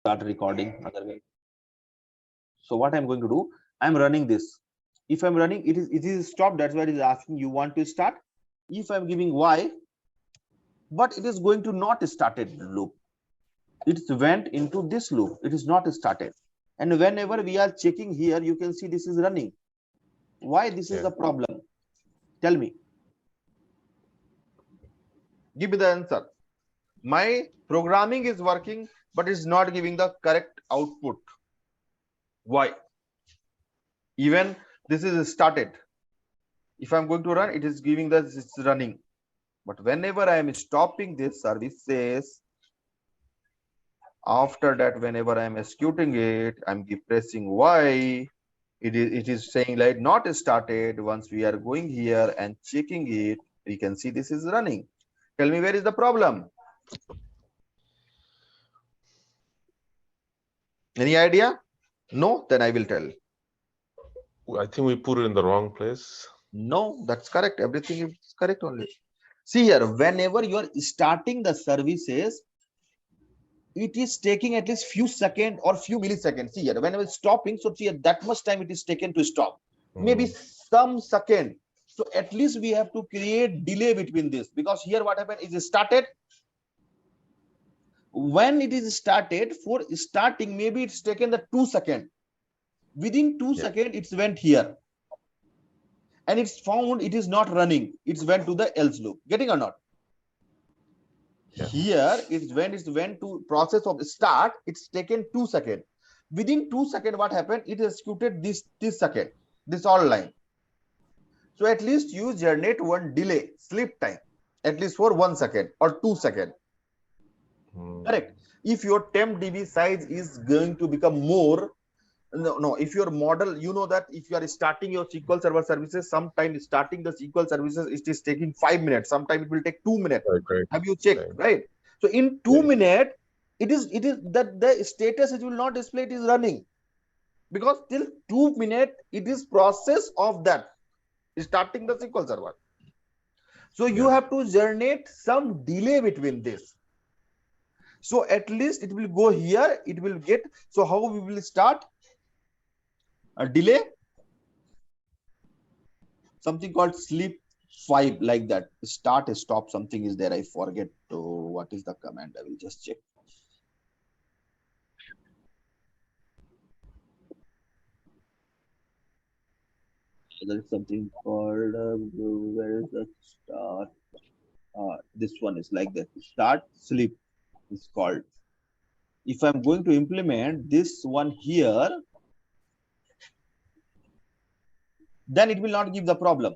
start recording otherwise. So what I'm going to do, I'm running this. If I'm running, it is stopped. That's why it is asking you want to start. If I'm giving Y, but it is going to not started loop. It went into this loop. It is not started. And whenever we are checking here, you can see this is running. Why this is the problem? Tell me. Give me the answer. My programming is working, but it's not giving the correct output. Why? Even this is started. If I'm going to run, it is giving that it's running. But whenever I am stopping this services, after that, whenever I am executing it, I'm pressing Y. It is saying like not started. Once we are going here and checking it, we can see this is running. Tell me where is the problem? Any idea? No, then I will tell. I think we put it in the wrong place. No, that's correct. Everything is correct only. See here, whenever you are starting the services, it is taking at least few seconds or few milliseconds. See here, whenever it's stopping, so see that much time it is taken to stop. Maybe some second. So at least we have to create delay between this, because here what happened is it started. When it is started, for starting, maybe it's taken the 2 seconds. Within 2 seconds, it's went here. And it's found it is not running. It's went to the else loop. Getting or not? Here is when it went to process of start, it's taken 2 seconds. Within 2 seconds, what happened? It executed this second, this all line. So at least you generate one delay, sleep time, at least for 1 second or 2 seconds. Correct. If your temp DB size is going to become more, no, if your model, you know that if you are starting your SQL Server services, sometimes starting the SQL services, it is taking 5 minutes. Sometimes it will take 2 minutes. Right. Have you checked? Right. So in 2 minutes, it is that the status it will not display it is running, because till 2 minutes it is process of that starting the SQL Server. So you have to generate some delay between this. So at least it will go here. It will get. So how we will start? A delay, something called sleep 5, like that. Start, stop, something is there. I forget what is the command. I will just check. There is something called where is the start? This one is like that. Start sleep is called. If I'm going to implement this one here, then it will not give the problem.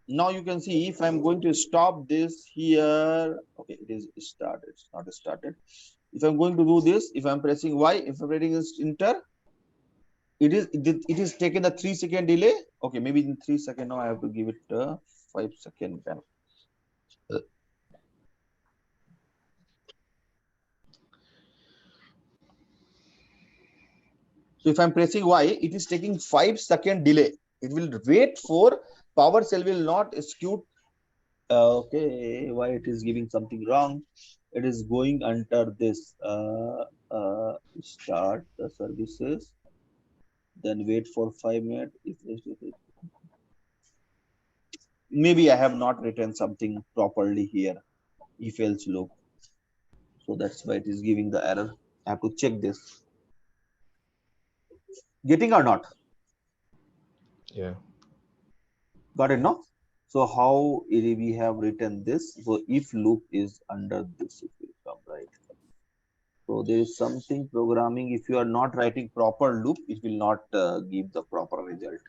Now you can see if I'm going to stop this here, okay, it is started. It's not started. If I'm going to do this, if I'm pressing Y, if I'm pressing enter, it is taken a 3 second delay. Okay, maybe in 3 seconds. Now I have to give it 5 seconds. Then so if I'm pressing Y, it is taking 5 second delay. It will wait for Powershell will not execute. Okay, why it is giving something wrong? It is going under this start the services, then wait for 5 minutes. Maybe I have not written something properly here, if else loop. So that's why it is giving the error. I have to check this. Getting or not? Yeah. Got it, no? So how we have written this? So if loop is under this, it will come right. So there is something programming. If you are not writing proper loop, it will not give the proper result.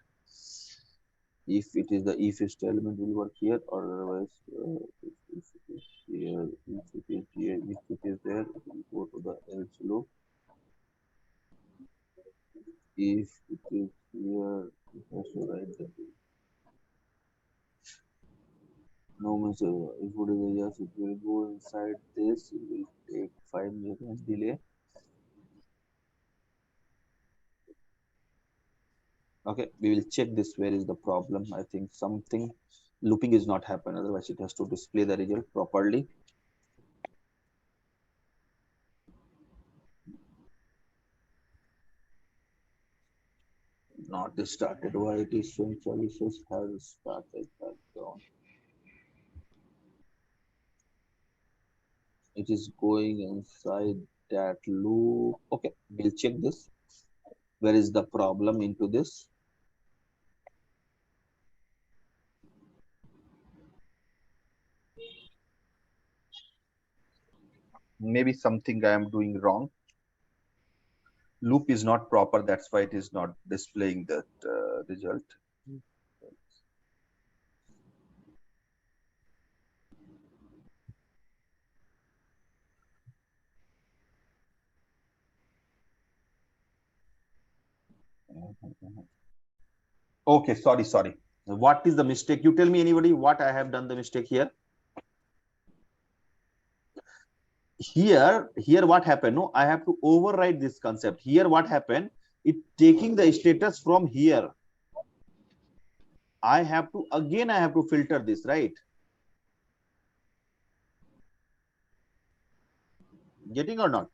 If it is the if element will work here, or otherwise if it is here, if it is here, if it is there, it will go to the else loop. If it is here, it has to write the no means if it is yes, it will go inside this. It will take 5 milliseconds delay. Okay, we will check this. Where is the problem? I think something looping is not happening. Otherwise, it has to display the result properly. not started. Why it is showing services has started background? It is going inside that loop. Okay, we'll check this. Where is the problem into this? Maybe something I am doing wrong. Loop is not proper. That's why it is not displaying that result. Okay, sorry. What is the mistake? You tell me, anybody, what I have done the mistake here? Here what happened? No, I have to override this concept. Here what happened? It taking the status from here. I have to filter this, right? Getting or not?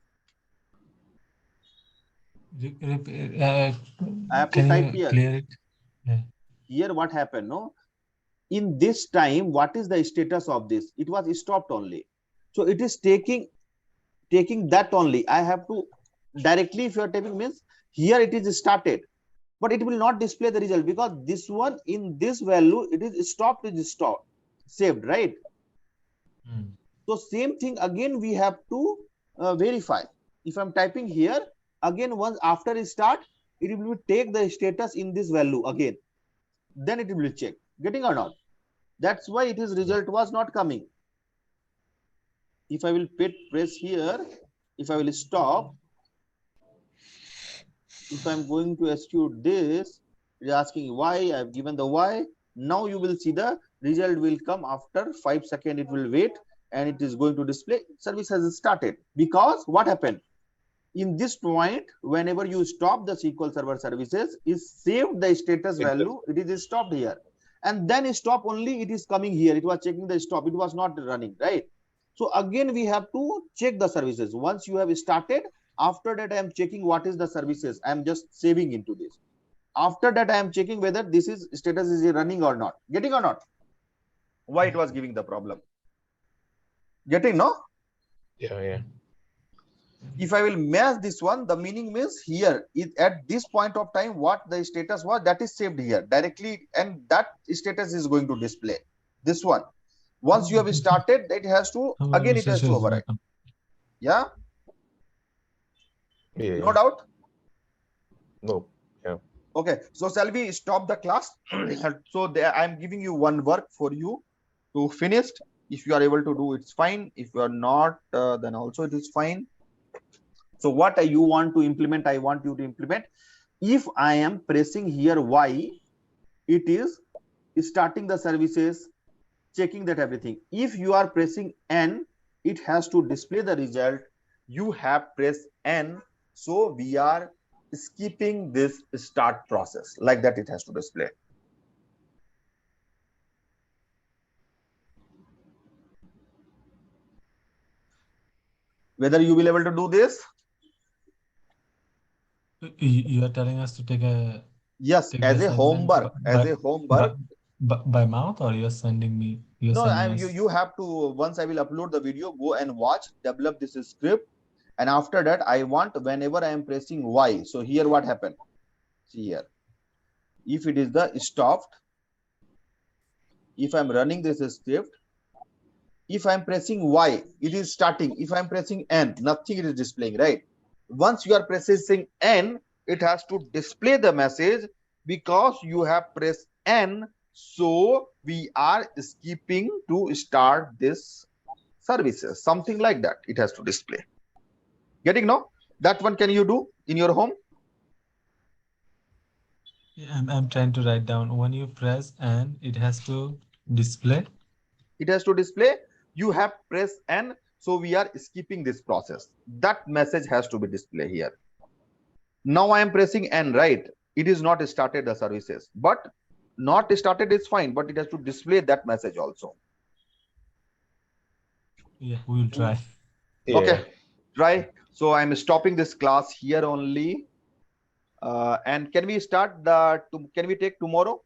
I have to type here. Clear it? Yeah. Here what happened? No, in this time, what is the status of this? It was stopped only. So it is taking that only. I have to directly, if you are typing, means here it is started, but it will not display the result because this one in this value it is stopped, saved, right? So same thing again we have to verify. If I'm typing here again, once after it start, it will take the status in this value again, then it will check. Getting or not? That's why it is result was not coming. If I will press here, if I will stop, if I'm going to execute this, it is asking why. I've given the why. Now you will see the result will come after 5 seconds. It will wait and it is going to display service has started. Because what happened? In this point, whenever you stop the SQL Server services, is saved the status value. It is stopped here. And then stop only, it is coming here. It was checking the stop. It was not running, right? So again, we have to check the services. Once you have started, after that, I am checking what is the services. I am just saving into this. After that, I am checking whether this is status is running or not. Getting or not? Why it was giving the problem? Getting, no? Yeah. If I will match this one, the meaning means here at this point of time, what the status was, that is saved here directly, and that status is going to display this one. Once you have started, it has to again it has to override. Yeah. No doubt. No. Yeah. Okay, so shall we stop the class? So there, I'm giving you one work for you to finish. If you are able to do, it's fine. If you are not, then also it is fine. So what you want to implement, I want you to implement. If I am pressing here Y, it is starting the services, checking that everything. If you are pressing N, it has to display the result. You have pressed N, so we are skipping this start process. Like that, it has to display. Whether you will able to do this? You are telling us to take a Yes, as a homework. As a homework. By mouth, or you're sending me? No, you have to. Once I will upload the video, go and watch, develop this script, and after that, I want whenever I am pressing Y. So here, what happened? See here. If it is the stopped, if I'm running this script, if I'm pressing Y, it is starting. If I'm pressing N, nothing it is displaying, right? Once you are pressing N, it has to display the message because you have pressed N. So we are skipping to start this services, something like that. It has to display. Getting no? That one can you do in your home? Yeah, I'm trying to write down. When you press N, it has to display. It has to display. You have pressed N, so we are skipping this process. That message has to be displayed here. Now I am pressing N, right? It is not started the services, but not started is fine, but it has to display that message also. Yeah, we will try. Okay, try. So I'm stopping this class here only. And can we start the? Can we take tomorrow?